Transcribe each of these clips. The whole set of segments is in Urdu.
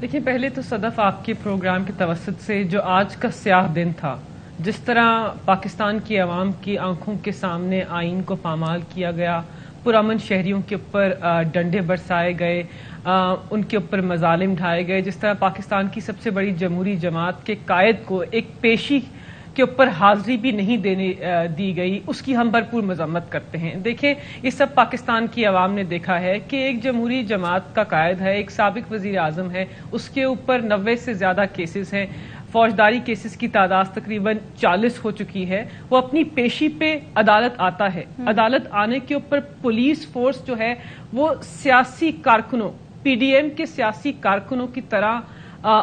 دیکھیں پہلے تو صدف آپ کے پروگرام کے توسط سے جو آج کا سیاہ دن تھا، جس طرح پاکستان کی عوام کی آنکھوں کے سامنے آئین کو پامال کیا گیا، پرامن شہریوں کے اوپر ڈنڈے برسائے گئے، ان کے اوپر مظالم ڈھائے گئے، جس طرح پاکستان کی سب سے بڑی جمہوری جماعت کے قائد کو ایک پیشی کے اوپر حاضری بھی نہیں دینے دی گئی، اس کی ہم بھرپور مذمت کرتے ہیں۔ دیکھیں یہ سب پاکستان کی عوام نے دیکھا ہے کہ ایک جمہوری جماعت کا قائد ہے، ایک سابق وزیر اعظم ہے، اس کے اوپر 90 سے زیادہ کیسز ہیں، فوجداری کیسز کی تعداد تقریباً 40 ہو چکی ہے۔ وہ اپنی پیشی پہ عدالت آتا ہے، عدالت آنے کے اوپر پولیس فورس جو ہے وہ سیاسی کارکنوں، پی ڈی ایم کے سیاسی کارکنوں کی طرح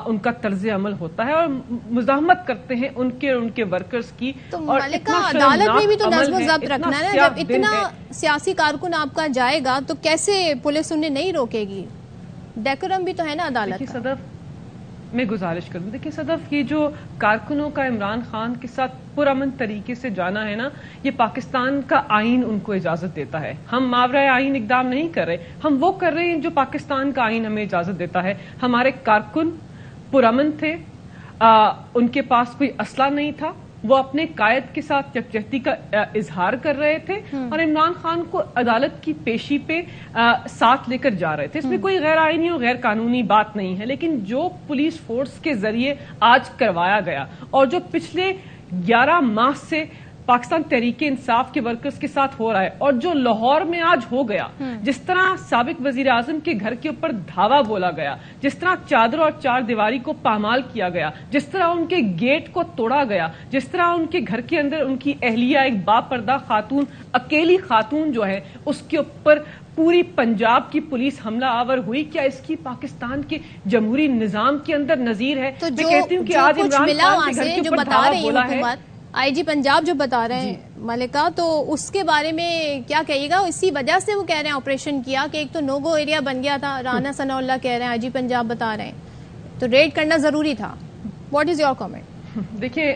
ان کا طرز عمل ہوتا ہے اور مزاحمت کرتے ہیں ان کے ورکرز کی۔ تو اور ملکہ عدالت میں بھی تو نظم و ضبط رکھنا ہے نا، جب اتنا سیاسی کارکن آپ کا جائے گا تو کیسے پولیس انہیں نہیں روکے گی؟ ڈیکورم بھی تو ہے نا عدالت کا۔ صدف میں گزارش کروں، دیکھیں صدف یہ جو کارکنوں کا عمران خان کے ساتھ پرامن طریقے سے جانا ہے نا، یہ پاکستان کا آئین ان کو اجازت دیتا ہے۔ ہم ماورائے آئین اقدام نہیں کر رہے، ہم وہ کر رہے ہیں جو پاکستان کا آئین ہمیں اجازت دیتا ہے۔ ہمارے کارکن پرامن تھے، ان کے پاس کوئی اسلحہ نہیں تھا، وہ اپنے قائد کے ساتھ یکجہتی کا اظہار کر رہے تھے اور عمران خان کو عدالت کی پیشی پہ ساتھ لے کر جا رہے تھے۔ اس میں کوئی غیر آئینی اور غیر قانونی بات نہیں ہے، لیکن جو پولیس فورس کے ذریعے آج کروایا گیا اور جو پچھلے 11 ماہ سے پاکستان تحریک انصاف کے ورکرز کے ساتھ ہو رہا ہے اور جو لاہور میں آج ہو گیا، جس طرح سابق وزیر اعظم کے گھر کے اوپر دھاوا بولا گیا، جس طرح چادر اور چار دیواری کو پامال کیا گیا، جس طرح ان کے گیٹ کو توڑا گیا، جس طرح ان کے گھر کے اندر ان کی اہلیہ ایک باپردہ خاتون، اکیلی خاتون جو ہے، اس کے اوپر پوری پنجاب کی پولیس حملہ آور ہوئی، کیا اس کی پاکستان کے جمہوری نظام کے اندر نظیر ہے؟ تو میں کہتی ہوں کہ آج عمران خان کے گھر کے اوپر دھاوا بولا ہے، آئی جی پنجاب جو بتا رہے ہیں ملکہ، تو اس کے بارے میں کیا کہیے گا؟ اسی وجہ سے وہ کہہ رہے ہیں آپریشن کیا کہ ایک تو نو گو ایریا بن گیا تھا، رانا ثناء اللہ کہہ رہے ہیں، آئی جی پنجاب بتا رہے ہیں، تو ریڈ کرنا ضروری تھا۔ What is your comment? دیکھیں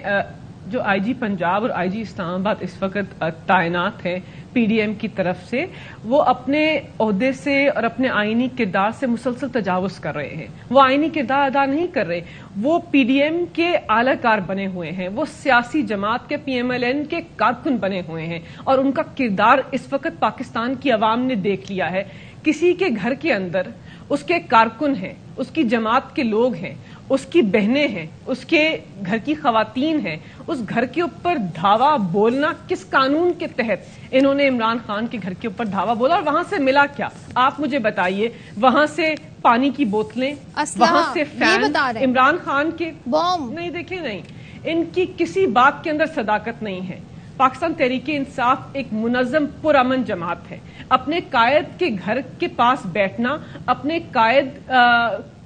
جو آئی جی پنجاب اور آئی جی اسلام آباد اس وقت تعینات ہیں پی ڈی ایم کی طرف سے، وہ اپنے عہدے سے اور اپنے آئینی کردار سے مسلسل تجاوز کر رہے ہیں۔ وہ آئینی کردار ادا نہیں کر رہے، وہ پی ڈی ایم کے اعلی کار بنے ہوئے ہیں، وہ سیاسی جماعت کے پی ایم ایل این کے کارکن بنے ہوئے ہیں اور ان کا کردار اس وقت پاکستان کی عوام نے دیکھ لیا ہے۔ کسی کے گھر کے اندر اس کے کارکن ہیں، اس کی جماعت کے لوگ ہیں، اس کی بہنیں ہیں، اس کے گھر کی خواتین ہیں، اس گھر کے اوپر دھاوا بولنا کس قانون کے تحت انہوں نے عمران خان کے گھر کے اوپر دھاوا بولا؟ اور وہاں سے ملا کیا؟ آپ مجھے بتائیے۔ وہاں سے پانی کی بوتلیں، وہاں سے فین، عمران خان کے بم نہیں، دیکھیں نہیں، ان کی کسی بات کے اندر صداقت نہیں ہے۔ پاکستان تحریک انصاف ایک منظم پرامن جماعت ہے۔ اپنے قائد کے گھر کے پاس بیٹھنا، اپنے قائد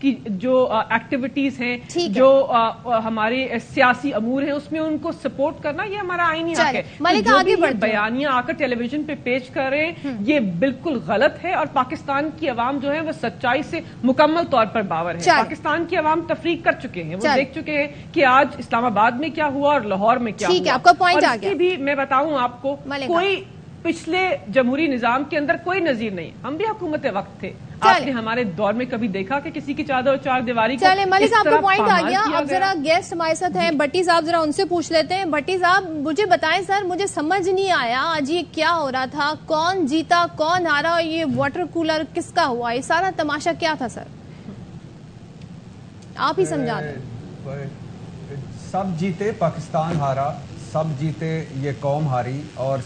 کی جو ایکٹیویٹیز ہیں، جو ہمارے سیاسی امور ہیں، اس میں ان کو سپورٹ کرنا، یہ ہمارا آئینی حق ہے۔ جو بھی یہ بیانیہ آ کر ٹیلی ویژن پہ پیش کر رہے ہیں، یہ بالکل غلط ہے اور پاکستان کی عوام جو ہے وہ سچائی سے مکمل طور پر باور ہے۔ پاکستان کی عوام تفریق کر چکے ہیں، وہ دیکھ چکے ہیں کہ آج اسلام آباد میں کیا ہوا اور لاہور میں کیا ہوا۔ اور اس کی بھی میں بتاؤں آپ کو، کوئی پچھلے جمہوری نظام کے اندر کوئی نظیر نہیں۔ ہم بھی حکومت وقت تھے، آپ نے ہمارے دور میں کبھی دیکھا کہ کسی کی چادر اور چار دیواری کو چلے ملک صاحب کو پوائنٹ آ گیا۔ اب ذرا گیسٹ ہمارے ساتھ ہیں بھٹی صاحب، ذرا ان سے پوچھ لیتے ہیں۔ بھٹی صاحب مجھے بتائیں سر، مجھے سمجھ نہیں آیا آج یہ کیا ہو رہا تھا، کون جیتا کون ہارا اور یہ واٹر کولر کس کا ہوا، یہ سارا تماشا کیا تھا سر؟ آپ ہی سمجھا دیں۔ سب جیتے، پاکستان ہارا، سب جیتے، یہ قوم ہاری، اور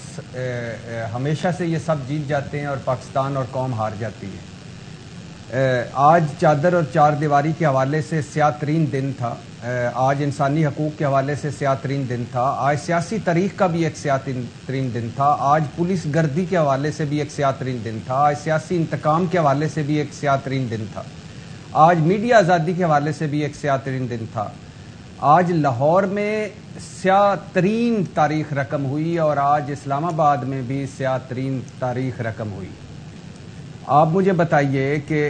ہمیشہ سے یہ سب جیت جاتے ہیں اور پاکستان اور قوم ہار جاتی ہے۔ آج چادر اور چار دیواری کے حوالے سے سیاہ ترین دن تھا، آج انسانی حقوق کے حوالے سے سیاہ ترین دن تھا، آج سیاسی تاریخ کا بھی ایک سیاہ ترین دن تھا، آج پولیس گردی کے حوالے سے بھی ایک سیاہ ترین دن تھا، آج سیاسی انتقام کے حوالے سے بھی ایک سیاہ ترین دن تھا، آج میڈیا آزادی کے حوالے سے بھی ایک سیاہ ترین دن تھا۔ آج لاہور میں سیاہ ترین تاریخ رقم ہوئی اور آج اسلام آباد میں بھی سیاہ ترین تاریخ رقم ہوئی۔ آپ مجھے بتائیے کہ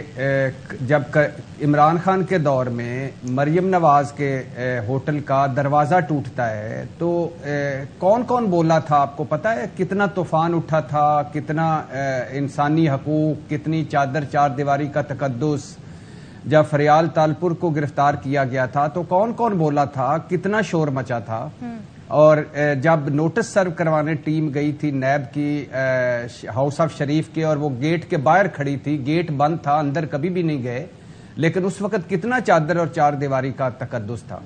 جب عمران خان کے دور میں مریم نواز کے ہوٹل کا دروازہ ٹوٹتا ہے تو کون کون بولا تھا؟ آپ کو پتہ ہے کتنا طوفان اٹھا تھا، کتنا انسانی حقوق، کتنی چادر چار دیواری کا تقدس، جب فریال تالپور کو گرفتار کیا گیا تھا تو کون کون بولا تھا, کتنا شور مچا تھا. اور جب نوٹس سرو کروانے ٹیم گئی تھی نیب کی ہاؤس آف شریف کے, اور وہ گیٹ کے باہر کھڑی تھی, گیٹ بند تھا, اندر کبھی بھی نہیں گئے, لیکن اس وقت کتنا چادر اور چار دیواری کا تقدس تھا.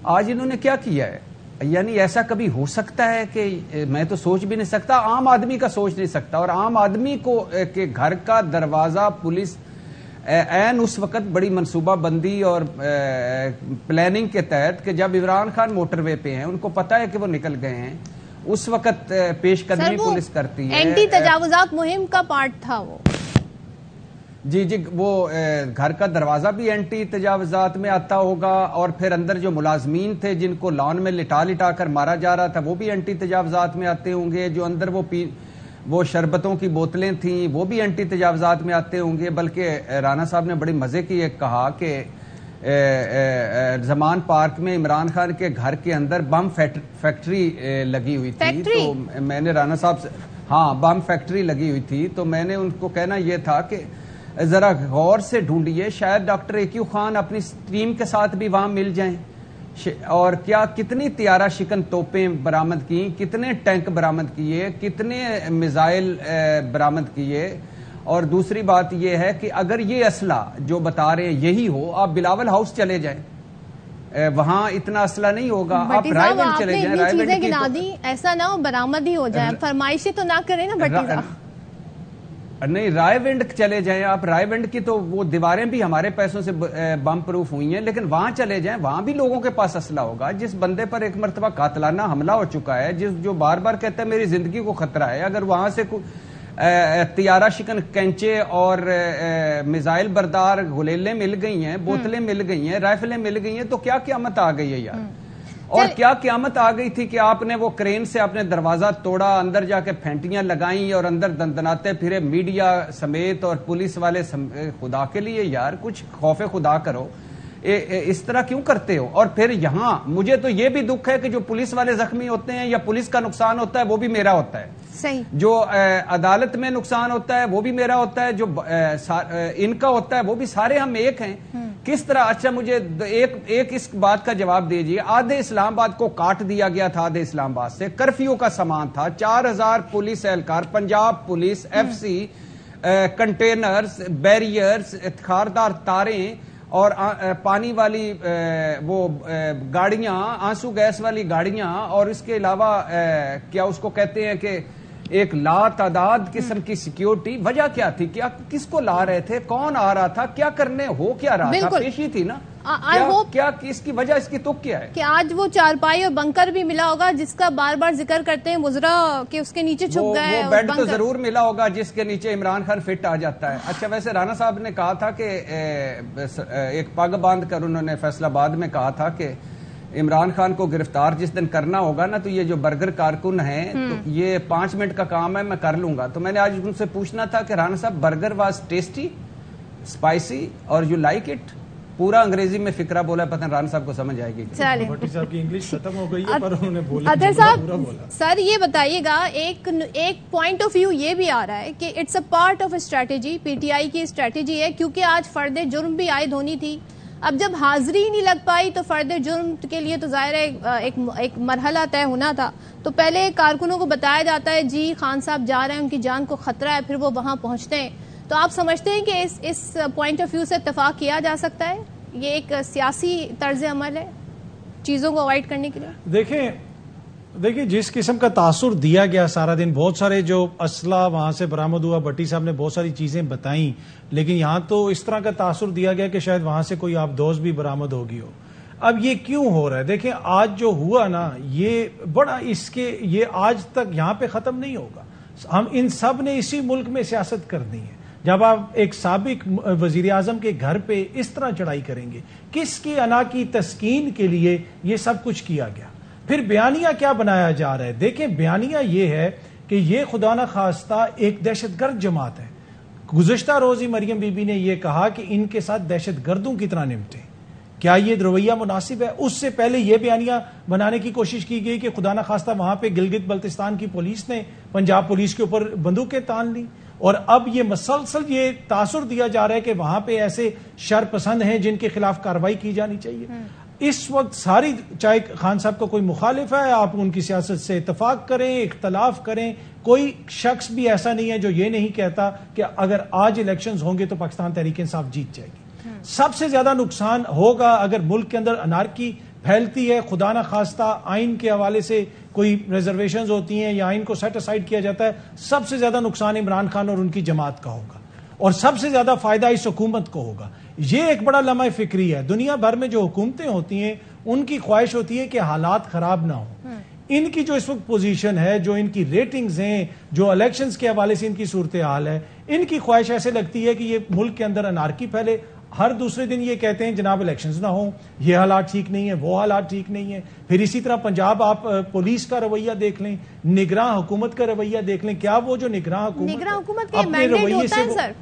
آج انہوں نے کیا کیا ہے؟ یعنی ایسا کبھی ہو سکتا ہے کہ میں تو سوچ بھی نہیں سکتا, عام آدمی کا سوچ نہیں سکتا. اور عام آدمی کو کہ گھر کا دروازہ پولیس این اس وقت بڑی منصوبہ بندی اور پلاننگ کے تحت کہ جب عمران خان موٹر وے پہ ہیں, ان کو پتا ہے کہ وہ نکل گئے ہیں, اس وقت پیش قدمی پولیس کرتی ہے. اینٹی تجاوزات مہم کا پارٹ تھا وہ. جی وہ گھر کا دروازہ بھی اینٹی تجاوزات میں آتا ہوگا, اور پھر اندر جو ملازمین تھے جن کو لان میں لٹا کر مارا جا رہا تھا وہ بھی اینٹی تجاوزات میں آتے ہوں گے, جو اندر وہ شربتوں کی بوتلیں تھیں وہ بھی اینٹی تجاوزات میں آتے ہوں گے. بلکہ رانا صاحب نے بڑی مزے کی ایک کہا کہ زمان پارک میں عمران خان کے گھر کے اندر بم فیکٹری لگی ہوئی تھی. تو میں نے رانا صاحب سے, ہاں بم فیکٹری لگی ہوئی تھی, تو میں نے ان کو کہنا یہ تھا کہ ذرا غور سے ڈھونڈیے, شاید ڈاکٹر ایکیو خان اپنی ٹیم کے ساتھ بھی وہاں مل جائیں. اور کیا کتنی طیارہ شکن توپیں برآمد کی, کتنے ٹینک برآمد کیے, کتنے میزائل برآمد کیے. اور دوسری بات یہ ہے کہ اگر یہ اسلحہ جو بتا رہے ہیں یہی ہو, آپ بلاول ہاؤس چلے جائیں, وہاں اتنا اسلحہ نہیں ہوگا. آپ رائے ونڈ چلے جائیں, رائے ونڈ کی ایسا نہ ہو برآمد ہی ہو جائے, فرمائشی تو نہ کریں نا بھٹی صاحب. نہیں, رائے ونڈ چلے جائیں آپ, رائے ونڈ کی تو وہ دیواریں بھی ہمارے پیسوں سے بم پروف ہوئی ہیں, لیکن وہاں چلے جائیں, وہاں بھی لوگوں کے پاس اسلحہ ہوگا. جس بندے پر ایک مرتبہ قاتلانہ حملہ ہو چکا ہے, جو بار بار کہتا ہے میری زندگی کو خطرہ ہے, اگر وہاں سے طیارہ شکن کینچے اور میزائل بردار گلیلیں مل گئی ہیں, بوتلیں مل گئی ہیں, رائفلیں مل گئی ہیں, تو کیا قیامت آ گئی ہے یار. اور کیا قیامت آ گئی تھی کہ آپ نے وہ کرین سے اپنے دروازہ توڑا, اندر جا کے پھینٹیاں لگائیں اور اندر دندناتے پھرے میڈیا سمیت اور پولیس والے خدا کے لیے یار کچھ خوف خدا کرو, اس طرح کیوں کرتے ہو؟ اور پھر یہاں مجھے تو یہ بھی دکھ ہے کہ جو پولیس والے زخمی ہوتے ہیں یا پولیس کا نقصان ہوتا ہے وہ بھی میرا ہوتا ہے. صحیح. جو عدالت میں نقصان ہوتا ہے وہ بھی میرا ہوتا ہے, جو ان کا ہوتا ہے وہ بھی, سارے ہم ایک ہیں. کس طرح؟ اچھا مجھے ایک اس بات کا جواب دیجیے. آدھے اسلام آباد کو کاٹ دیا گیا تھا, آدھے اسلام آباد سے کرفیو کا سامان تھا, 4000 پولیس اہلکار, Punjab police, F C, containers, barriers, خاردار تاریں اور پانی والی وہ گاڑیاں, آنسو گیس والی گاڑیاں, اور اس کے علاوہ کیا اس کو کہتے ہیں کہ ایک لا تعداد قسم کی سیکیورٹی. وجہ کیا تھی؟ کیا کس کو لا رہے تھے؟ کون آ رہا تھا؟ کیا کرنے ہو کیا رہا تھا؟ پیشی تھی نا. کیا اس کی وجہ, اس کی تک کیا ہے؟ کہ آج وہ چارپائی اور بنکر بھی ملا ہوگا جس کا بار بار ذکر کرتے ہیں مضرا کہ اس کے نیچے چھپ گئے. وہ بیڈ تو ضرور ملا ہوگا جس کے نیچے عمران خان فٹ آ جاتا ہے. اچھا ویسے رانا صاحب نے کہا تھا کہ ایک پگ باندھ کر انہوں نے فیصل آباد میں کہا تھا کہ عمران خان کو گرفتار جس دن کرنا ہوگا نا, تو یہ جو برگر کارکن ہیں تو یہ 5 منٹ کا کام ہے, میں کر لوں گا. تو میں نے آج ان سے پوچھنا تھا کہ رانا صاحب برگر واز ٹیسٹی, اسپائسی اور یو لائک اٹ. پورا انگریزی میں فکرہ بولا, پتہ نہیں رانا صاحب کو سمجھ آئے گی. بھٹی صاحب کی انگلش ختم ہو گئی ہے پر انہوں نے بولا. اطہر صاحب سر یہ بتائیے گا, ایک پوائنٹ آف ویو یہ بھی آ رہا ہے کہ it's a part of strategy, P T I کی اسٹریٹجی ہے, کیونکہ آج فرد جرم بھی عائد ہونی تھی. اب جب حاضری نہیں لگ پائی تو فرد جرم کے لیے تو ظاہر ہے ایک مرحلہ طے ہونا تھا. تو پہلے کارکنوں کو بتایا جاتا ہے جی خان صاحب جا رہے ہیں, ان کی جان کو خطرہ ہے, پھر وہ وہاں پہنچتے ہیں. تو آپ سمجھتے ہیں کہ اس پوائنٹ آف ویو سے اتفاق کیا جا سکتا ہے, یہ ایک سیاسی طرز عمل ہے چیزوں کو اوائڈ کرنے کے لیے؟ دیکھیں جس قسم کا تاثر دیا گیا سارا دن, بہت سارے جو اسلحہ وہاں سے برآمد ہوا, بھٹی صاحب نے بہت ساری چیزیں بتائیں, لیکن یہاں تو اس طرح کا تاثر دیا گیا کہ شاید وہاں سے کوئی آبدوز بھی برآمد ہوگی ہو. اب یہ کیوں ہو رہا ہے؟ دیکھیں آج جو ہوا نا, یہ بڑا یہ آج تک یہاں پہ ختم نہیں ہوگا. ہم ان سب نے اسی ملک میں سیاست کرنی ہے. جب آپ ایک سابق وزیر اعظم کے گھر پہ اس طرح چڑھائی کریں گے, کس کی انا کی تسکین کے لیے یہ سب کچھ کیا گیا؟ پھر بیانیہ کیا بنایا جا رہا ہے؟ دیکھیں بیانیہ یہ ہے کہ یہ خدا نہ خواستہ ایک دہشت گرد جماعت ہے. گزشتہ روز ہی مریم بی بی نے یہ کہا کہ ان کے ساتھ دہشت گردوں کی طرح نمٹیں. کیا یہ رویہ مناسب ہے؟ اس سے پہلے یہ بیانیہ بنانے کی کوشش کی گئی کہ خدا نہ خواستہ وہاں پہ گلگت بلتستان کی پولیس نے پنجاب پولیس کے اوپر بندوقیں تان لی. اور اب یہ مسلسل یہ تاثر دیا جا رہا ہے کہ وہاں پہ ایسے شر پسند ہیں جن کے خلاف کارروائی کی جانی چاہیے. اس وقت ساری چاہے خان صاحب کا کوئی مخالف ہے, آپ ان کی سیاست سے اتفاق کریں, اختلاف کریں, کوئی شخص بھی ایسا نہیں ہے جو یہ نہیں کہتا کہ اگر آج الیکشنز ہوں گے تو پاکستان تحریک انصاف جیت جائے گی. سب سے زیادہ نقصان ہوگا اگر ملک کے اندر انارکی پھیلتی ہے, خدا نہ خواستہ آئین کے حوالے سے کوئی ریزرویشنز ہوتی ہیں یا آئین کو سیٹ اسائیڈ کیا جاتا ہے. سب سے زیادہ نقصان عمران خان اور ان کی جماعت کا ہوگا اور سب سے زیادہ فائدہ اس حکومت کو ہوگا. یہ ایک بڑا لمحہ فکری ہے. دنیا بھر میں جو حکومتیں ہوتی ہیں ان کی خواہش ہوتی ہے کہ حالات خراب نہ ہوں. ان کی جو اس وقت پوزیشن ہے, جو ان کی ریٹنگز ہیں, جو الیکشنز کے حوالے سے ان کی صورتحال ہے, ان کی خواہش ایسے لگتی ہے کہ یہ ملک کے اندر انارکی پھیلے. ہر دوسرے دن یہ کہتے ہیں جناب الیکشنز نہ ہوں, یہ حالات ٹھیک نہیں ہیں, وہ حالات ٹھیک نہیں ہیں. پھر اسی طرح پنجاب آپ پولیس کا رویہ دیکھ لیں, نگراں حکومت کا رویہ دیکھ لیں. کیا وہ جو نگراں حکومت کے مینڈیٹ ہوتا ہے سر؟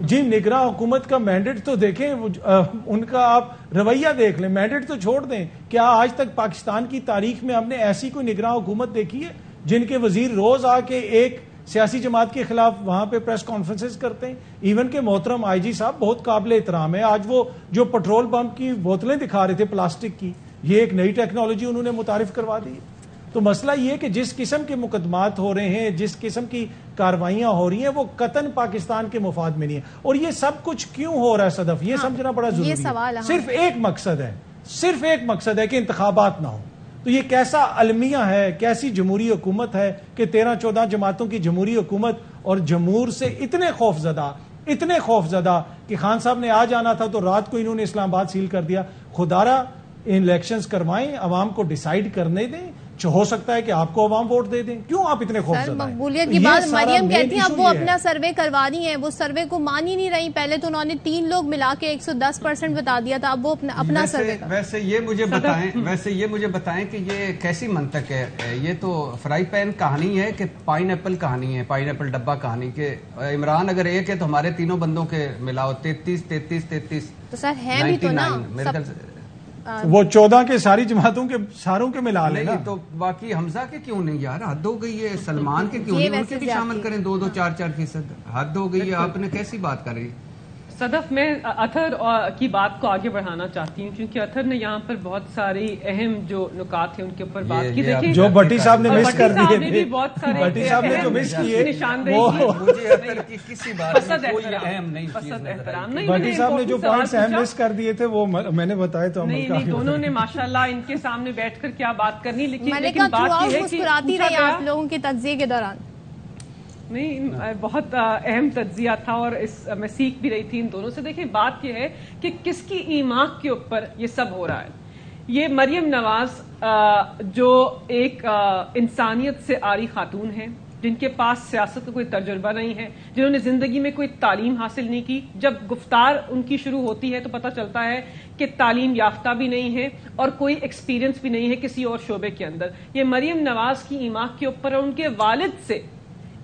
جی, نگراں حکومت کا مینڈیٹ تو دیکھیں, ان کا آپ رویہ دیکھ لیں, مینڈیٹ تو چھوڑ دیں. کیا آج تک پاکستان کی تاریخ میں ہم نے ایسی کوئی نگراں حکومت دیکھی ہے جن کے وزیر روز آ کے ایک سیاسی جماعت کے خلاف وہاں پہ پریس کانفرنسز کرتے ہیں؟ ایون کہ محترم آئی جی صاحب بہت قابل احترام ہے, آج وہ جو پٹرول پمپ کی بوتلیں دکھا رہے تھے پلاسٹک کی, یہ ایک نئی ٹیکنالوجی انہوں نے متعارف کروا دی. تو مسئلہ یہ کہ جس قسم کے مقدمات ہو رہے ہیں, جس قسم کی کاروائیاں ہو رہی ہیں, وہ قطعاً پاکستان کے مفاد میں نہیں ہے. اور یہ سب کچھ کیوں ہو رہا ہے صدف, یہ سمجھنا بڑا ضروری ہے. صرف ایک مقصد ہے کہ انتخابات نہ ہو. تو یہ کیسا المیہ ہے, کیسی جمہوری حکومت ہے کہ 13-14 جماعتوں کی جمہوری حکومت, اور جمہور سے اتنے خوف زدہ کہ خان صاحب نے آ جانا تھا تو رات کو انہوں نے اسلام آباد سیل کر دیا. خدارا الیکشنز کروائیں, عوام کو ڈیسائیڈ کرنے دیں, ہو سکتا ہے کہ آپ کو عوام ووٹ دے دیں. کیوں آپ اتنے خوف زدہ ہیں؟ مقبولیت کی بات مریم کہتی ہیں اب وہ اپنا سروے کروا رہی ہیں, وہ سروے کو مان ہی نہیں رہی. پہلے تو انہوں نے 3 لوگ ملا کے 110% بتا دیا تھا, اب وہ اپنا سروے. ویسے یہ مجھے بتائیں کہ یہ کیسی منطق ہے؟ یہ تو فرائی پین کہانی ہے کہ پائن ایپل کہانی ہے, پائن ایپل ڈبہ کہانی, کہ عمران اگر ایک ہے تو ہمارے تینوں بندوں کے ملاؤ 33 تو سر ہے بھی تو نا, وہ 14 کے ساری جماعتوں کے ساروں کے ملا لیں. نہیں تو باقی حمزہ کے کیوں نہیں یار, حد ہو گئی ہے. سلمان کے کیوں نہیں, ان کے بھی شامل کریں 2-4%. حد ہو گئی ہے, آپ نے کیسی بات کر رہی. صدف, میں اطہر کی بات کو آگے بڑھانا چاہتی ہوں کیونکہ اطہر نے یہاں پر بہت ساری اہم جو نکات ہیں ان کے اوپر بات کی. دیکھیں جو بھٹی صاحب نے مس کر دیے, بہت سارے بھٹی صاحب نے جو مس کیے, مجھے اطہر کی کسی بات میں کوئی اہم نہیں چیز نہیں. بھٹی صاحب نے جو پوائنٹس اہم مس کر دیے تھے وہ میں نے بتائے تو نہیں, دونوں نے ماشاءاللہ ان کے سامنے بیٹھ کر کیا بات کرنی, لیکن بات یہ ہے کہ مسکراتی رہی آپ لوگوں کے تجزیے کے دوران. نہیں, بہت اہم تجزیہ تھا اور میں سیکھ بھی رہی تھی ان دونوں سے. دیکھیں, بات یہ ہے کہ کس کی ایمان کے اوپر یہ سب ہو رہا ہے. یہ مریم نواز جو ایک انسانیت سے عاری خاتون ہیں, جن کے پاس سیاست کا کوئی تجربہ نہیں ہے, جنہوں نے زندگی میں کوئی تعلیم حاصل نہیں کی. جب گفتار ان کی شروع ہوتی ہے تو پتہ چلتا ہے کہ تعلیم یافتہ بھی نہیں ہے اور کوئی ایکسپیرینس بھی نہیں ہے کسی اور شعبے کے اندر. یہ مریم نواز کی ایمان کے اوپر ان کے والد سے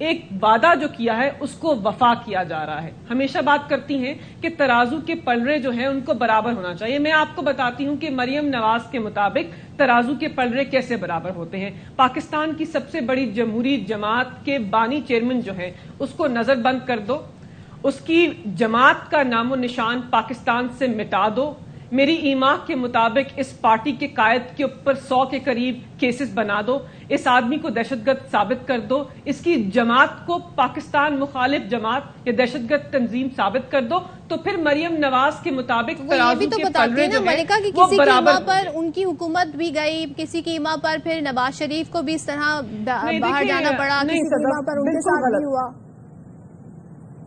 ایک وعدہ جو کیا ہے اس کو وفا کیا جا رہا ہے. ہمیشہ بات کرتی ہیں کہ ترازو کے پلڑے جو ہیں ان کو برابر ہونا چاہیے. میں آپ کو بتاتی ہوں کہ مریم نواز کے مطابق ترازو کے پلڑے کیسے برابر ہوتے ہیں. پاکستان کی سب سے بڑی جمہوری جماعت کے بانی چیئرمین جو ہیں اس کو نظر بند کر دو, اس کی جماعت کا نام و نشان پاکستان سے مٹا دو. میری ایمان کے مطابق اس پارٹی کے قائد کے اوپر 100 کے قریب کیسز بنا دو. اس آدمی کو دہشت گرد ثابت کر دو. اس کی جماعت کو پاکستان مخالف جماعت یا دہشت گرد تنظیم ثابت کر دو. تو پھر مریم نواز کے مطابق ترازو کے پلڑے جو ہیں وہ برابر. پر ان کی حکومت بھی گئی, کسی کی ایمان پر پھر نواز شریف کو بھی اس طرح باہر جانا پڑا, کسی کی ایمان پر ان کے ساتھ بھی ہوا.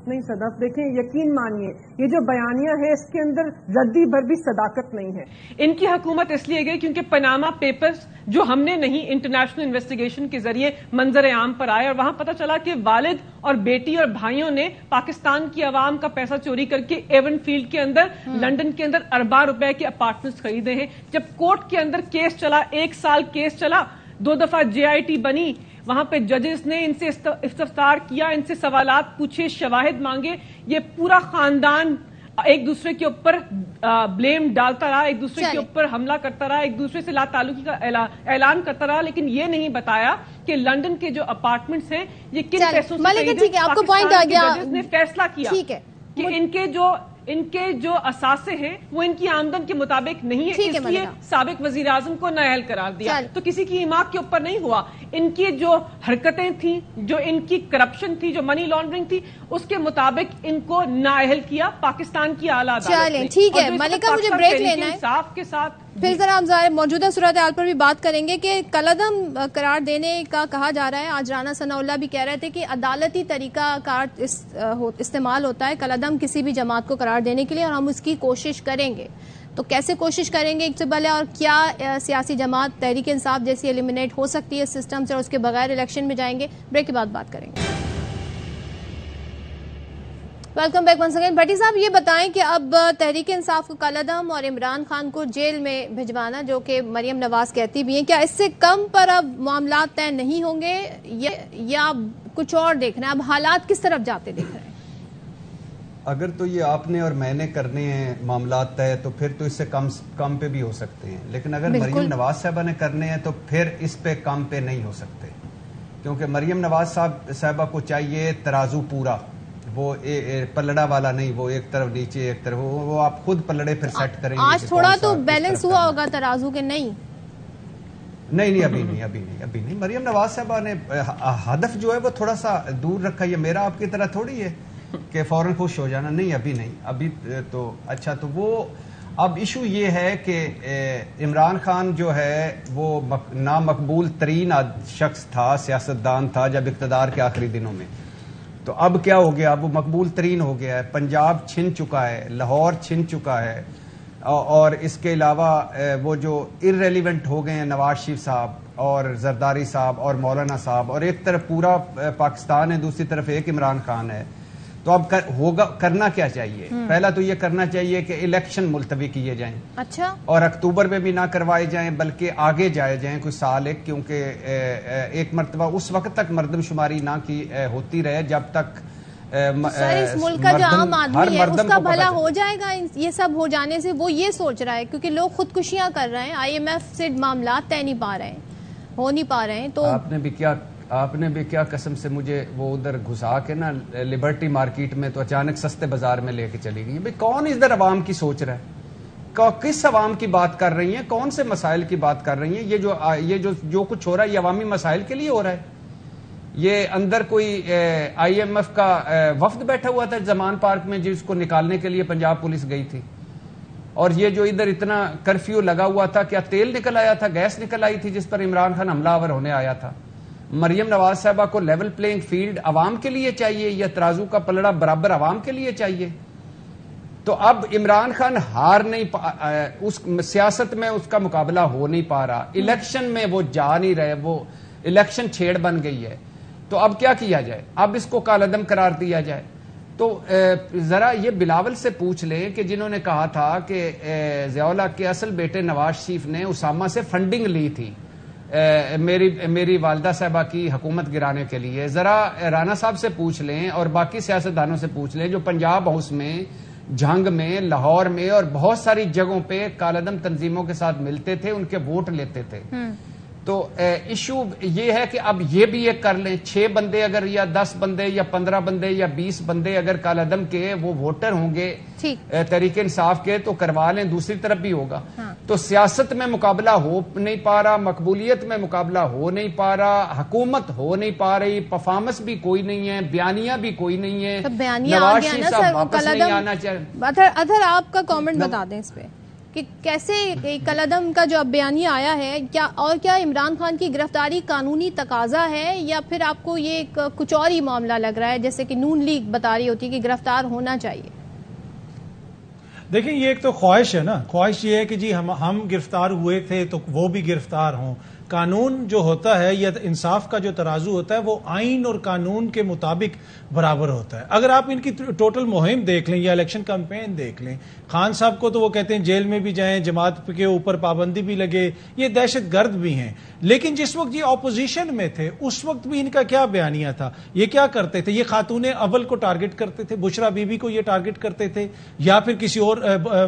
نہیں صدف, دیکھیں یقین مانیے یہ جو بیانیہ ہے اس کے اندر ردی بھر بھی صداقت نہیں ہے. ان کی حکومت اس لیے گئی کیونکہ پاناما پیپرز جو ہم نے نہیں, انٹرنیشنل انویسٹیگیشن کے ذریعے منظر عام پر آئے اور وہاں پتہ چلا کہ والد اور بیٹی اور بھائیوں نے پاکستان کی عوام کا پیسہ چوری کر کے ایون فیلڈ کے اندر لندن کے اندر ارباں روپے کے اپارٹمنٹس خریدے ہیں. جب کورٹ کے اندر کیس چلا, 1 سال کیس چلا, 2 دفعہ JIT بنی, وہاں پہ ججز نے ان سے استفسار کیا, ان سے سوالات پوچھے, شواہد مانگے. یہ پورا خاندان ایک دوسرے کے اوپر بلیم ڈالتا رہا, ایک دوسرے کے اوپر حملہ کرتا رہا, ایک دوسرے سے لا تعلقی کا اعلان کرتا رہا, لیکن یہ نہیں بتایا کہ لندن کے جو اپارٹمنٹس ہیں یہ کن پیسوں سے خریدے. آپ کو پوائنٹ آ گیا, ججز نے فیصلہ کیا کہ ان کے جو اثاثے ہیں وہ ان کی آمدن کے مطابق نہیں ہے, اس لیے سابق وزیر اعظم کو نااہل قرار دیا. تو کسی کی حماقت کے اوپر نہیں ہوا, ان کی جو حرکتیں تھیں, جو ان کی کرپشن تھی, جو منی لانڈرنگ تھی, اس کے مطابق ان کو نااہل کیا پاکستان کی اعلیٰ عدالت نے. ٹھیک ہے ملکہ, مجھے بریک لینا ہے, انصاف کے ساتھ پھر ذرا ہم موجودہ صورتحال پر بھی بات کریں گے کہ کالعدم قرار دینے کا کہا جا رہا ہے. آج رانا ثناء اللہ بھی کہہ رہے تھے کہ عدالتی طریقہ کار استعمال ہوتا ہے کالعدم کسی بھی جماعت کو قرار دینے کے لیے, اور ہم اس کی کوشش کریں گے. تو کیسے کوشش کریں گے ایک سے پہلے, اور کیا سیاسی جماعت تحریک انصاف جیسی ایلیمنیٹ ہو سکتی ہے سسٹم سے اور اس کے بغیر الیکشن میں جائیں گے؟ بریک کے بعد بات کریں گے. Welcome back once again. Bhatti صاحب یہ بتائیں کہ اب تحریک انصاف کو کالعدم اور عمران خان کو جیل میں بھجوانا, جو کہ مریم نواز کہتی بھی ہیں, کیا اس سے کم پر اب معاملات طے نہیں ہوں گے یا کچھ اور دیکھنا ہے؟ اب حالات کس طرف جاتے دیکھ رہے ہیں؟ اگر تو یہ آپ نے اور میں نے کرنے ہیں معاملات طے تو پھر تو اس سے کم پہ بھی ہو سکتے ہیں, لیکن اگر مریم نواز صاحبہ نے کرنے ہیں تو پھر اس پہ کم پہ نہیں ہو سکتے, کیونکہ مریم نواز صاحبہ کو چاہیے ترازو پورا, وہ پلڑا والا نہیں, وہ ایک طرف نیچے ایک طرف, وہ آپ خود پلڑے پھر سیٹ کریں گے. آج تھوڑا تو بیلنس ہوا ہوگا ترازو کے؟ نہیں ابھی نہیں. مریم نواز صاحبہ نے ہدف جو ہے وہ تھوڑا سا دور رکھا. یہ میرا آپ کی طرح تھوڑی ہے کہ فوراً خوش ہو جانا, نہیں ابھی تو اچھا. تو وہ اب ایشو یہ ہے کہ عمران خان جو ہے وہ نامقبول ترین شخص تھا, سیاستدان تھا جب اقتدار کے آخری دنوں میں. تو اب کیا ہو گیا؟ اب وہ مقبول ترین ہو گیا ہے. پنجاب چھن چکا ہے, لاہور چھن چکا ہے, اور اس کے علاوہ وہ جو ارریلیونٹ ہو گئے ہیں نواز شریف صاحب اور زرداری صاحب اور مولانا صاحب, اور ایک طرف پورا پاکستان ہے, دوسری طرف ایک عمران خان ہے. تو اب کرنا کیا چاہیے؟ پہلا تو یہ کرنا چاہیے کہ الیکشن ملتوی کیے جائیں, اچھا, اور اکتوبر میں بھی نہ کروائے جائیں بلکہ آگے جائے جائیں کوئی سال ایک, کیونکہ ایک مرتبہ اس وقت تک مردم شماری نہ کی ہوتی رہے جب تک اس ملک کا جو عام آدمی ہے اس کا بھلا ہو جائے گا. یہ سب ہو جانے سے وہ یہ سوچ رہا ہے, کیونکہ لوگ خودکشیاں کر رہے ہیں, آئی ایم ایف سے معاملات طے نہیں پا رہے ہیں, ہو نہیں پا رہے ہیں. تو آپ نے بھی کیا قسم سے مجھے وہ ادھر گھسا کے نا لبرٹی مارکیٹ میں تو اچانک سستے بازار میں لے کے چلی گئی. بھئی کون ادھر عوام کی سوچ رہا ہے؟ کس عوام کی بات کر رہی ہیں؟ کون سے مسائل کی بات کر رہی ہیں؟ یہ جو کچھ ہو رہا ہے یہ عوامی مسائل کے لیے ہو رہا ہے. یہ اندر کوئی آئی ایم ایف کا وفد بیٹھا ہوا تھا زمان پارک میں جس کو نکالنے کے لیے پنجاب پولیس گئی تھی, اور یہ جو ادھر اتنا کرفیو لگا ہوا تھا, کیا تیل نکل آیا تھا, گیس نکل آئی تھی جس پر عمران خان حملہ آور ہونے آیا تھا. مریم نواز صاحبہ کو لیول پلینگ فیلڈ عوام کے لیے چاہیے یا ترازو کا پلڑا برابر عوام کے لیے چاہیے؟ تو اب عمران خان ہار نہیں اس سیاست میں اس کا مقابلہ ہو نہیں پا رہا, الیکشن میں وہ جا نہیں رہے, وہ الیکشن چھیڑ بن گئی ہے. تو اب کیا کیا جائے؟ اب اس کو کالعدم قرار دیا جائے. تو ذرا یہ بلاول سے پوچھ لیں کہ جنہوں نے کہا تھا کہ ضیاء الحق کے اصل بیٹے نواز شریف نے اسامہ سے فنڈنگ لی تھی میری والدہ صاحبہ کی حکومت گرانے کے لیے, ذرا رانا صاحب سے پوچھ لیں اور باقی سیاستدانوں سے پوچھ لیں جو پنجاب ہاؤس میں, جھنگ میں, لاہور میں اور بہت ساری جگہوں پہ کالعدم تنظیموں کے ساتھ ملتے تھے, ان کے ووٹ لیتے تھے. تو ایشو یہ ہے کہ اب یہ بھی ایک کر لیں, 6 بندے اگر یا 10 بندے یا 15 بندے یا 20 بندے اگر کالعدم کے وہ ووٹر ہوں گے تحریک انصاف کے تو کروا لیں, دوسری طرف بھی ہوگا. تو سیاست میں مقابلہ ہو نہیں پا رہا, مقبولیت میں مقابلہ ہو نہیں پا رہا, حکومت ہو نہیں پا رہی, پرفارمنس بھی کوئی نہیں ہے, بیانیہ بھی کوئی نہیں ہے, نواز شریف صاحب واپس نہیں آنا چاہیے. ادھر آپ کا کامنٹ بتا دیں اس پہ کہ کیسے کالعدم کا جو اب بیانیہ آیا ہے, کیا عمران خان کی گرفتاری قانونی تقاضا ہے یا پھر آپ کو یہ کچھ اور ہی معاملہ لگ رہا ہے جیسے کہ نون لیگ بتا رہی ہوتی ہے کہ گرفتار ہونا چاہیے؟ دیکھیں یہ ایک تو خواہش ہے نا, خواہش یہ ہے کہ جی ہم گرفتار ہوئے تھے تو وہ بھی گرفتار ہوں, قانون جو ہوتا ہے یا انصاف کا جو ترازو ہوتا ہے وہ آئین اور قانون کے مطابق برابر ہوتا ہے. اگر آپ ان کی ٹوٹل مہم دیکھ لیں یا الیکشن کمپین دیکھ لیں, خان صاحب کو تو وہ کہتے ہیں جیل میں بھی جائیں, جماعت کے اوپر پابندی بھی لگے, یہ دہشت گرد بھی ہیں. لیکن جس وقت یہ اپوزیشن میں تھے اس وقت بھی ان کا کیا بیانیہ تھا, یہ کیا کرتے تھے؟ یہ خاتون اول کو ٹارگٹ کرتے تھے, بشرا بی بی کو یہ ٹارگٹ کرتے تھے, یا پھر کسی اور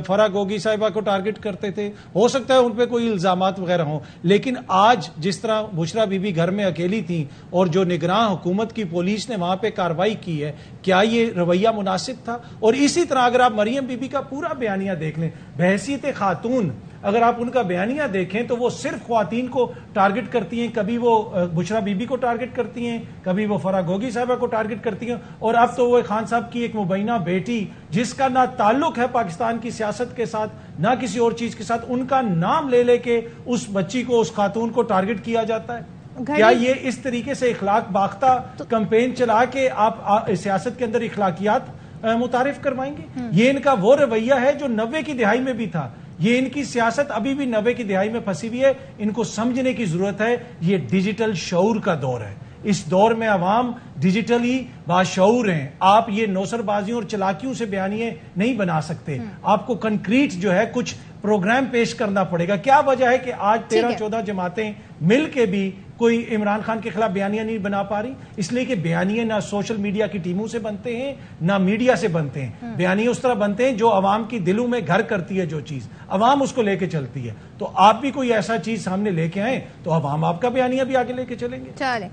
فرا گوگی صاحبہ کو ٹارگٹ کرتے تھے. ہو سکتا ہے ان پہ کوئی الزامات وغیرہ ہوں, لیکن آج جس طرح بشرا بی بی گھر میں اکیلی تھیں اور جو نگراں حکومت کی پولیس نے وہاں پہ کارروائی کی ہے, کیا یہ رویہ مناسب تھا؟ اور اسی طرح اگر آپ مریم بی بی کا پورا بیانیہ دیکھ لیں, بحیثیت خاتون اگر آپ ان کا بیانیہ دیکھیں تو وہ صرف خواتین کو ٹارگٹ کرتی ہیں. کبھی وہ بشرا بی بی کو ٹارگٹ کرتی ہیں, کبھی وہ فرا گوگی صاحبہ کو ٹارگٹ کرتی ہیں, اور اب تو وہ خان صاحب کی ایک مبینہ بیٹی جس کا نہ تعلق ہے پاکستان کی سیاست کے ساتھ نہ کسی اور چیز کے ساتھ, ان کا نام لے لے کے اس بچی کو, اس خاتون کو ٹارگٹ کیا جاتا ہے. کیا یہ اس طریقے سے اخلاق باختہ کمپین چلا کے آپ سیاست کے اندر اخلاقیات متعارف کروائیں گے؟ یہ ان کا وہ رویہ ہے جو 90 کی دہائی میں بھی تھا. یہ ان کی سیاست ابھی بھی 90 کی دہائی میں پھنسی ہوئی ہے. ان کو سمجھنے کی ضرورت ہے, یہ ڈیجیٹل شعور کا دور ہے. اس دور میں عوام ڈیجیٹلی باشعور ہیں. آپ یہ نوسر بازیوں اور چلاکیوں سے بیانیے نہیں بنا سکتے. آپ کو کنکریٹ جو ہے کچھ پروگرام پیش کرنا پڑے گا. کیا وجہ ہے کہ آج 13-14 جماعتیں مل کے بھی کوئی عمران خان کے خلاف بیانیہ نہیں بنا پا رہی؟ اس لیے کہ بیانیے نہ سوشل میڈیا کی ٹیموں سے بنتے ہیں نہ میڈیا سے بنتے ہیں. بیانیے اس طرح بنتے ہیں جو عوام کی دلوں میں گھر کرتی ہے, جو چیز عوام اس کو لے کے چلتی ہے. تو آپ بھی کوئی ایسا چیز سامنے لے کے آئیں تو عوام آپ کا بیانیہ بھی آگے لے کے چلیں گے. چلیں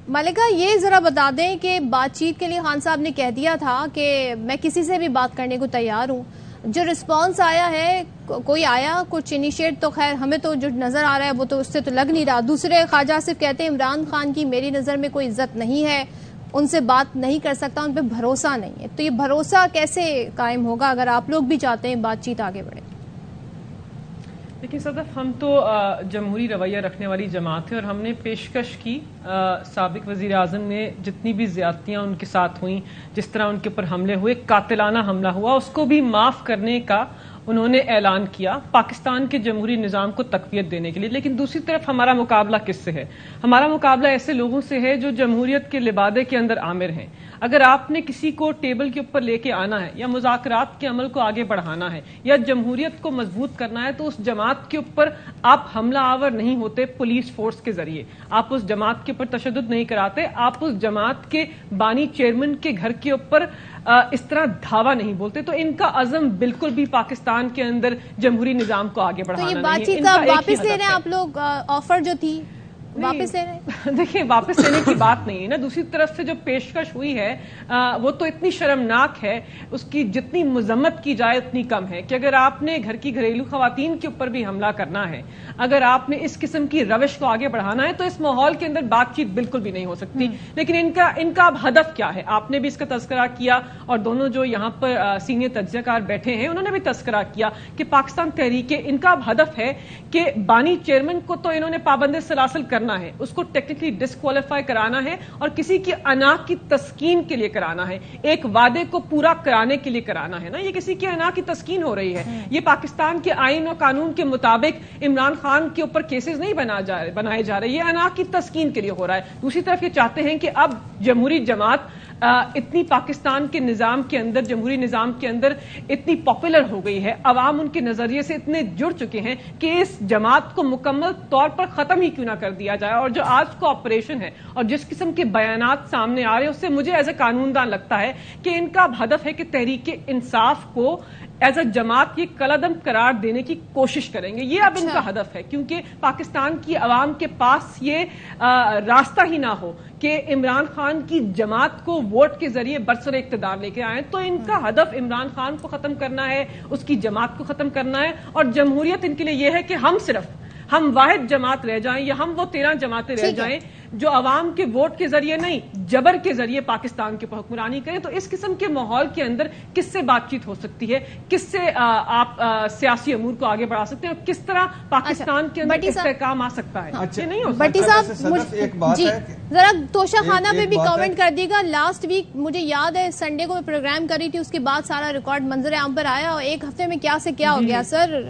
ملکہ, یہ ذرا بتا دیں کہ بات چیت کے لیے خان صاحب نے کہہ دیا تھا کہ میں کسی سے بھی بات کرنے کو تیار ہوں. جو رسپانس آیا ہے, کوئی آیا کچھ انیشیٹ؟ تو خیر ہمیں تو جو نظر آ رہا ہے وہ تو اس سے تو لگ نہیں رہا. دوسرے خواجہ صرف کہتے ہیں عمران خان کی میری نظر میں کوئی عزت نہیں ہے, ان سے بات نہیں کر سکتا, ان پہ بھروسہ نہیں ہے. تو یہ بھروسہ کیسے قائم ہوگا اگر آپ لوگ بھی چاہتے ہیں بات چیت آگے بڑھے؟ دیکھیں صدف, ہم تو جمہوری رویہ رکھنے والی جماعت ہے اور ہم نے پیشکش کی سابق وزیر اعظم نے جتنی بھی زیادتیاں ان کے ساتھ ہوئیں, جس طرح ان کے اوپر حملے ہوئے, قاتلانہ حملہ ہوا, اس کو بھی معاف کرنے کا انہوں نے اعلان کیا پاکستان کے جمہوری نظام کو تقویت دینے کے لیے. لیکن دوسری طرف ہمارا مقابلہ کس سے ہے؟ ہمارا مقابلہ ایسے لوگوں سے ہے جو جمہوریت کے لبادے کے اندر عامر ہیں. اگر آپ نے کسی کو ٹیبل کے اوپر لے کے آنا ہے یا مذاکرات کے عمل کو آگے بڑھانا ہے یا جمہوریت کو مضبوط کرنا ہے تو اس جماعت کے اوپر آپ حملہ آور نہیں ہوتے پولیس فورس کے ذریعے, آپ اس جماعت کے اوپر تشدد نہیں کراتے, آپ اس جماعت کے بانی چیئرمین کے گھر کے اوپر اس طرح دھاوا نہیں بولتے. تو ان کا عزم بالکل بھی پاکستان کے اندر جمہوری نظام کو آگے بڑھانا نہیں ہے. تو یہ بات چیت کا واپس لے رہے ہیں آپ لوگ, آفر جو تھی واپس لے رہے ہیں؟ دیکھیں واپس لینے کی بات نہیں ہے نا. دوسری طرف سے جو پیشکش ہوئی ہے وہ تو اتنی شرمناک ہے, اس کی جتنی مذمت کی جائے اتنی کم ہے کہ اگر آپ نے گھر کی گھریلو خواتین کے اوپر بھی حملہ کرنا ہے, اگر آپ نے اس قسم کی روش کو آگے بڑھانا ہے تو اس ماحول کے اندر بات چیت بالکل بھی نہیں ہو سکتی. لیکن ان کا اب ہدف کیا ہے؟ آپ نے بھی اس کا تذکرہ کیا اور دونوں جو یہاں پر سینئر تجزیہ کار بیٹھے ہیں انہوں نے بھی تذکرہ کیا کہ پاکستان تحریک, ان کا اب ہدف ہے کہ بانی چیئرمین کو تو انہوں نے پابند سلاسل کرنا ہے, اس کو ٹیکنیکلی ڈسکوالیفائی کرانا ہے اور کسی کی انا کی تسکین کے لیے کرانا ہے, ایک وعدے کو پورا کرانے کے لیے کرانا ہے نا. یہ کسی کی انا کی تسکین ہو رہی ہے. یہ پاکستان کے آئین اور قانون کے مطابق عمران خان کے اوپر کیسز نہیں بنائے جا رہے, یہ انا کی تسکین کے لیے ہو رہا ہے. دوسری طرف یہ چاہتے ہیں کہ اب جمہوری جماعت اتنی پاکستان کے نظام کے اندر, جمہوری نظام کے اندر اتنی پاپولر ہو گئی ہے, عوام ان کے نظریے سے اتنے جڑ چکے ہیں کہ اس جماعت کو مکمل طور پر ختم ہی کیوں نہ کر دیا جائے. اور جو آج کو آپریشن ہے اور جس قسم کے بیانات سامنے آ رہے ہیں اس سے مجھے ایز اے قانون دان لگتا ہے کہ ان کا ہدف ہے کہ تحریک انصاف کو ایز اے جماعت کی کلعدم قرار دینے کی کوشش کریں گے. یہ اب ان کا ہدف ہے کیونکہ پاکستان کی عوام کے پاس یہ راستہ ہی نہ ہو کہ عمران خان کی جماعت کو ووٹ کے ذریعے برسر اقتدار لے کے آئیں. تو ان کا ہدف عمران خان کو ختم کرنا ہے, اس کی جماعت کو ختم کرنا ہے, اور جمہوریت ان کے لیے یہ ہے کہ ہم واحد جماعت رہ جائیں یا ہم وہ 13 جماعتیں رہ جائیں جو عوام کے ووٹ کے ذریعے نہیں جبر کے ذریعے پاکستان کی حکمرانی کریں. تو اس قسم کے ماحول کے اندر کس سے بات چیت ہو سکتی ہے, کس سے آپ سیاسی امور کو آگے بڑھا سکتے ہیں, اور کس طرح پاکستان کے اندر استحکام آ سکتا ہے؟ یہ نہیں ہو بٹی صاحب جی ذرا توشہ خانہ پہ بھی کامنٹ کر دیے گا. لاسٹ ویک مجھے یاد ہے سنڈے کو میں پروگرام کری تھی, اس کے بعد سارا ریکارڈ منظر عام پر آیا, اور ایک ہفتے میں کیا سے کیا ہو گیا سر.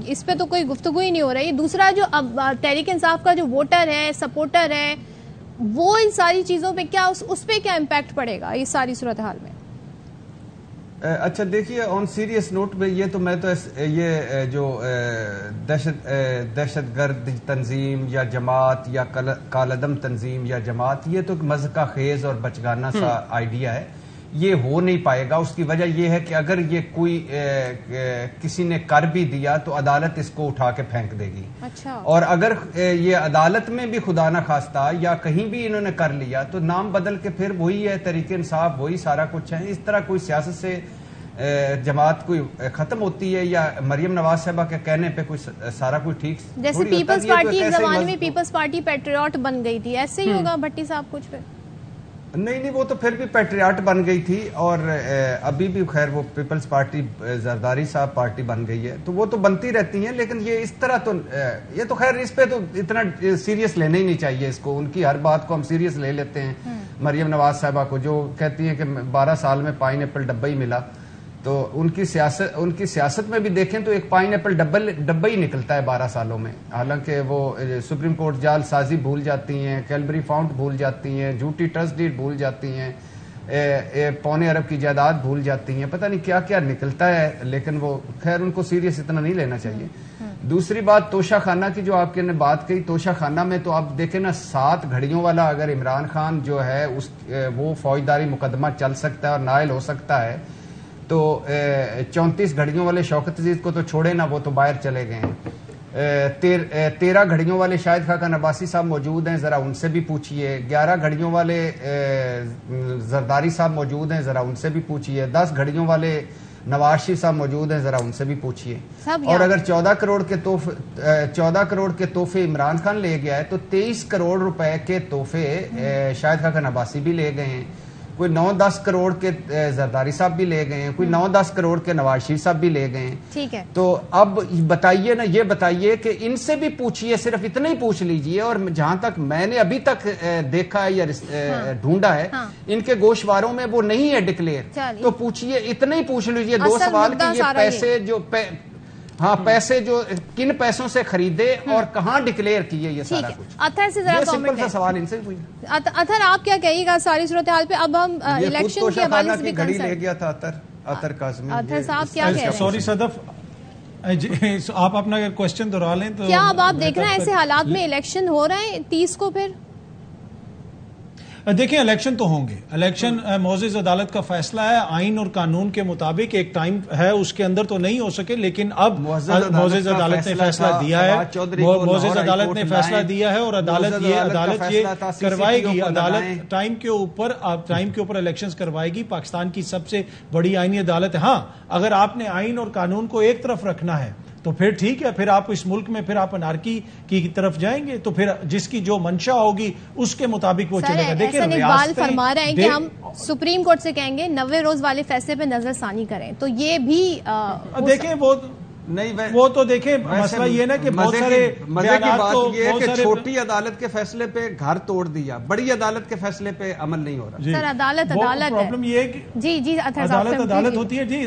اس پہ تو کوئی گفتگو ہی نہیں ہو رہی. دوسرا جو اب تحریک انصاف کا جو ووٹر ہے, سپورٹر ہے, وہ ان ساری چیزوں پہ کیا اس پہ کیا امپیکٹ پڑے گا اس ساری صورتحال میں؟ اچھا دیکھیے, آن سیریس نوٹ میں یہ جو دہشت گرد تنظیم یا جماعت یا کالعدم تنظیم یا جماعت, یہ تو مضحکہ خیز اور بچگانہ سا آئیڈیا ہے. یہ ہو نہیں پائے گا. اس کی وجہ یہ ہے کہ اگر یہ کوئی کسی نے کر بھی دیا تو عدالت اس کو اٹھا کے پھینک دے گی. اور اگر یہ عدالت میں بھی خدا نہ خواستہ یا کہیں بھی انہوں نے کر لیا تو نام بدل کے پھر وہی ہے تحریک انصاف, وہی سارا کچھ ہے. اس طرح کوئی سیاست سے جماعت کوئی ختم ہوتی ہے یا مریم نواز صاحبہ کے کہنے پہ کوئی سارا کوئی ٹھیک, جیسے پیپلز پارٹی ایک زمانے میں پیپلز پارٹی پیٹریوٹ بن گئی تھی, ایسے ہی ہوگا بھٹی صاحب کچھ پہ؟ نہیں, وہ تو پھر بھی پیٹریاٹ بن گئی تھی, اور ابھی بھی خیر وہ پیپلز پارٹی زرداری صاحب پارٹی بن گئی ہے, تو وہ تو بنتی رہتی ہیں. لیکن یہ اس طرح تو یہ تو خیر اس پہ تو اتنا سیریس لینا ہی نہیں چاہیے اس کو. ان کی ہر بات کو ہم سیریس لے لیتے ہیں. مریم نواز صاحبہ کو جو کہتی ہیں کہ 12 سال میں پائن ایپل ڈبہ ہی ملا, تو ان کی سیاست میں بھی دیکھیں تو ایک پائن ایپل ڈبہ ہی نکلتا ہے 12 سالوں میں. حالانکہ وہ سپریم کورٹ جال سازی بھول جاتی ہیں, کیلبری فاؤنٹ بھول جاتی ہیں, جھوٹی ٹرسٹ ڈیڈ بھول جاتی ہیں, پونے ارب کی جائیداد بھول جاتی ہیں, پتہ نہیں کیا کیا نکلتا ہے. لیکن وہ خیر ان کو سیریس اتنا نہیں لینا چاہیے. دوسری بات توشہ خانہ کی جو آپ نے بات کہی, توشہ خانہ میں تو آپ دیکھیں نا 7 گھڑیوں والا اگر عمران خان جو ہے وہ فوجداری مقدمہ چل سکتا ہے اور نائل ہو سکتا ہے, تو 34 گھڑیوں والے شوکت عزیز کو تو چھوڑے نا, وہ تو باہر چلے گئے ہیں. 13 گھڑیوں والے شاہد خاقان عباسی صاحب موجود ہیں, ذرا ان سے بھی پوچھئے. 11 گھڑیوں والے زرداری صاحب موجود ہیں, ذرا ان سے بھی پوچھئے. 10 گھڑیوں والے نواز شریف صاحب موجود ہیں, ذرا ان سے بھی پوچھئے. اور اگر 14 کروڑ کے تحفے عمران خان لے گیا ہے تو 23 کروڑ روپے کے تحفے شاہد خاقان عباسی بھی لے گئے ہیں, کوئی 9-10 کروڑ کے زرداری صاحب بھی لے گئے ہیں, کوئی 9-10 کروڑ کے نواز شریف صاحب بھی لے گئے ہیں. ٹھیک ہے, تو اب بتائیے نا, یہ بتائیے کہ ان سے بھی پوچھئے, صرف اتنا ہی پوچھ لیجئے. اور جہاں تک میں نے ابھی تک دیکھا ہے یا ڈھونڈا ہے, ان کے گوشواروں میں وہ نہیں ہے ڈکلیئر, تو پوچھئے, اتنا ہی پوچھ لیجئے 2 سوال کہ یہ پیسے جو پیسے جو کن پیسوں سے خریدے اور کہاں ڈکلیئر کیے, یہ سارا کچھ. اطہر سے ذرا سمپل سا سوال ان سے ہوئی. اطہر آپ کیا کہیے گا ساری صورتحال پہ؟ اب ہم الیکشن کے حوالے سے بھی گھڑی لے گیا تھا اطہر کاظمی. اطہر صاحب کیا کہہ رہے ہیں؟ سوری صدف, آپ اپنا اگر کوسچن دہرا لیں تو کیا اب آپ دیکھ رہے ہیں ایسے حالات میں الیکشن ہو رہے ہیں 30 کو؟ پھر دیکھیں الیکشن تو ہوں گے. الیکشن معزز عدالت کا فیصلہ ہے, آئین اور قانون کے مطابق ایک ٹائم ہے, اس کے اندر تو نہیں ہو سکے. لیکن اب معزز عدالت نے فیصلہ دیا ہے, معزز عدالت نے فیصلہ دیا ہے, اور عدالت یہ کروائے گی. عدالت ٹائم کے اوپر الیکشنز کروائے گی. پاکستان کی سب سے بڑی آئینی عدالت ہے. ہاں, اگر آپ نے آئین اور قانون کو ایک طرف رکھنا ہے تو پھر ٹھیک ہے, پھر آپ اس ملک میں پھر آپ انارکی کی طرف جائیں گے, تو پھر جس کی جو منشا ہوگی اس کے مطابق وہ چلے گا. دیکھیں اقبال فرما رہے ہیں کہ ہم سپریم کورٹ سے کہیں گے 90 روز والے فیصلے پہ نظر ثانی کریں, تو یہ بھی دیکھیں وہ تو دیکھیں مسئلہ یہ نا کہ بہت سارے مزے کی بات یہ ہے کہ چھوٹی عدالت کے فیصلے پہ گھر توڑ دیا, بڑی عدالت کے فیصلے پہ عمل نہیں ہو رہا. سر عدالت پرابلم یہ ہے کہ جی عدالت ہوتی ہے. جی,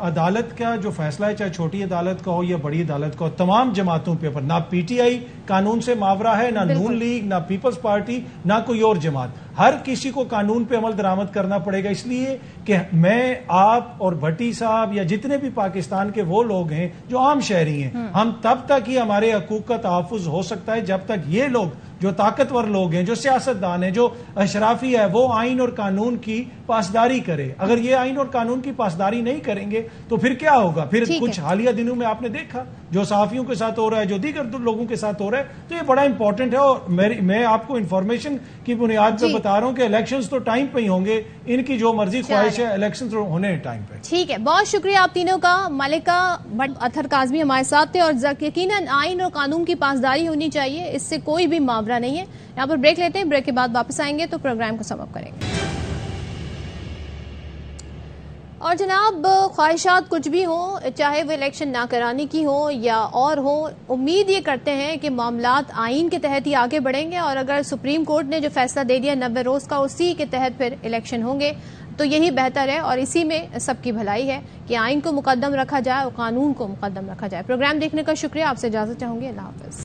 عدالت کا جو فیصلہ ہے, چاہے چھوٹی عدالت کا ہو یا بڑی عدالت کا ہو, تمام جماعتوں پہ نہ پی ٹی آئی قانون سے ماورا ہے, نہ نون لیگ, نہ پیپلز پارٹی, نہ کوئی اور جماعت. ہر کسی کو قانون پہ عمل درآمد کرنا پڑے گا. اس لیے کہ میں, آپ اور بھٹی صاحب یا جتنے بھی پاکستان کے وہ لوگ ہیں جو عام شہری ہیں, ہم تب تک ہی ہمارے حقوق کا تحفظ ہو سکتا ہے جب تک یہ لوگ جو طاقتور لوگ ہیں, جو سیاستدان ہیں, جو اشرافی ہے, وہ آئین اور قانون کی پاسداری کرے. اگر یہ آئین اور قانون کی پاسداری نہیں کریں گے تو پھر کیا ہوگا؟ پھر کچھ حالیہ دنوں میں آپ نے دیکھا جو صحافیوں کے ساتھ ہو رہا ہے, جو دیگر لوگوں کے ساتھ ہو رہا ہے, تو یہ بڑا امپورٹنٹ ہے. اور میں آپ کو انفارمیشن کی بنیاد پہ بتا رہا ہوں کہ الیکشنز تو ٹائم پہ ہی ہوں گے. ان کی جو مرضی خواہش ہے, الیکشنز ہونے ٹائم پہ. ٹھیک ہے, بہت شکریہ آپ تینوں کا. ملکہ اطہر کاظمی ہمارے ساتھ تھے, اور یقیناً آئین اور قانون کی پاسداری ہونی چاہیے, اس سے کوئی بھی معاملہ نہیں ہے. یہاں پر بریک لیتے ہیں, بریک کے بعد واپس آئیں گے تو پروگرام کو سم اپ کریں گے. اور جناب, خواہشات کچھ بھی ہوں, چاہے وہ الیکشن نہ کرانے کی ہو یا اور ہو, امید یہ کرتے ہیں کہ معاملات آئین کے تحت ہی آگے بڑھیں گے, اور اگر سپریم کورٹ نے جو فیصلہ دے دیا 90 روز کا, اسی کے تحت پھر الیکشن ہوں گے. تو یہی بہتر ہے اور اسی میں سب کی بھلائی ہے کہ آئین کو مقدم رکھا جائے اور قانون کو مقدم رکھا جائے۔ پروگرام دیکھنے کا شکریہ، آپ سے اجازت چاہوں گی، اللہ حافظ۔